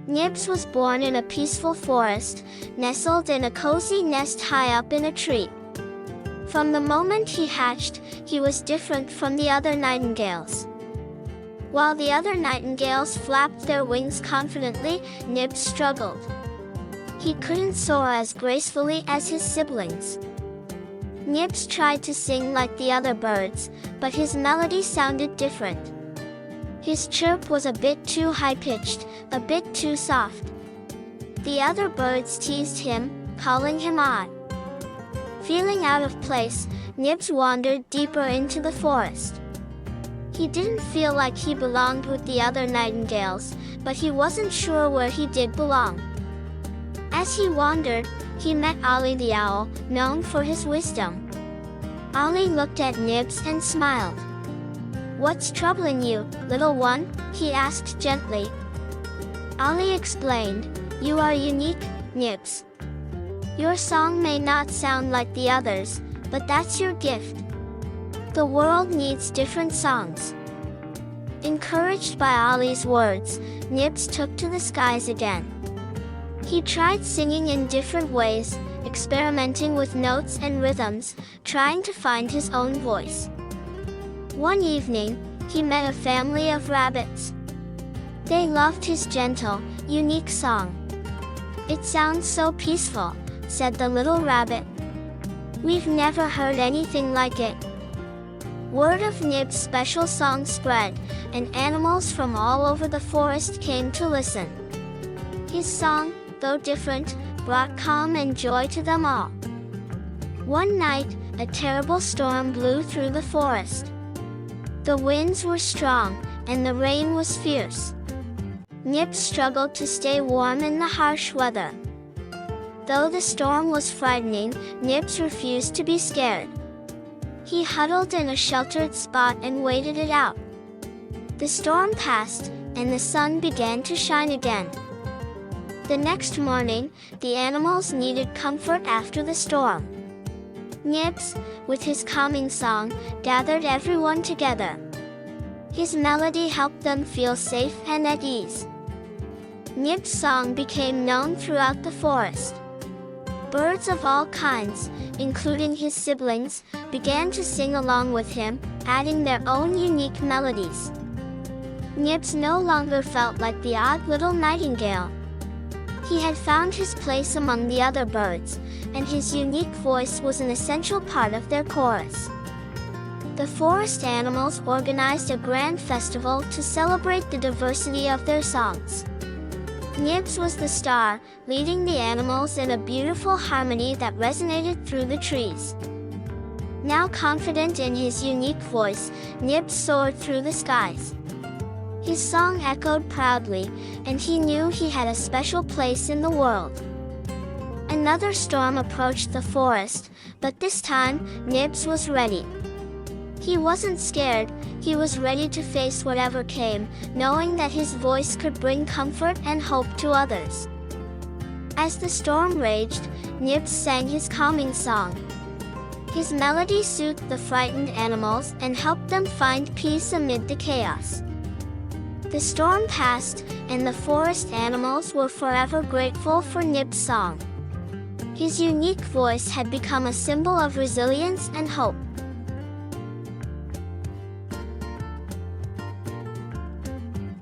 Nibs was born in a peaceful forest, nestled in a cozy nest high up in a tree. From the moment he hatched, he was different from the other nightingales. While the other nightingales flapped their wings confidently, Nibs struggled. He couldn't soar as gracefully as his siblings. Nibs tried to sing like the other birds, but his melody sounded different. His chirp was a bit too high-pitched, a bit too soft. The other birds teased him, calling him odd. Feeling out of place, Nibs wandered deeper into the forest. He didn't feel like he belonged with the other nightingales, but he wasn't sure where he did belong. As he wandered, he met Ollie the owl, known for his wisdom. Ollie looked at Nibs and smiled. "What's troubling you, little one?" he asked gently. Ollie explained, "You are unique, Nibs. Your song may not sound like the others, but that's your gift. The world needs different songs." Encouraged by Ollie's words, Nibs took to the skies again. He tried singing in different ways, experimenting with notes and rhythms, trying to find his own voice. One evening, he met a family of rabbits. They loved his gentle, unique song. "It sounds so peaceful," said the little rabbit. "We've never heard anything like it." Word of Nibs' special song spread, and animals from all over the forest came to listen. His song, though different, brought calm and joy to them all. One night, a terrible storm blew through the forest. The winds were strong, and the rain was fierce. Nibs struggled to stay warm in the harsh weather. Though the storm was frightening, Nibs refused to be scared. He huddled in a sheltered spot and waited it out. The storm passed, and the sun began to shine again. The next morning, the animals needed comfort after the storm. Nibs, with his calming song, gathered everyone together. His melody helped them feel safe and at ease. Nibs' song became known throughout the forest. Birds of all kinds, including his siblings, began to sing along with him, adding their own unique melodies. Nibs no longer felt like the odd little nightingale. He had found his place among the other birds, and his unique voice was an essential part of their chorus. The forest animals organized a grand festival to celebrate the diversity of their songs. Nibs was the star, leading the animals in a beautiful harmony that resonated through the trees. Now confident in his unique voice, Nibs soared through the skies. His song echoed proudly, and he knew he had a special place in the world. Another storm approached the forest, but this time, Nibs was ready. He wasn't scared, he was ready to face whatever came, knowing that his voice could bring comfort and hope to others. As the storm raged, Nibs sang his calming song. His melody soothed the frightened animals and helped them find peace amid the chaos. The storm passed, and the forest animals were forever grateful for Nibs' song. His unique voice had become a symbol of resilience and hope.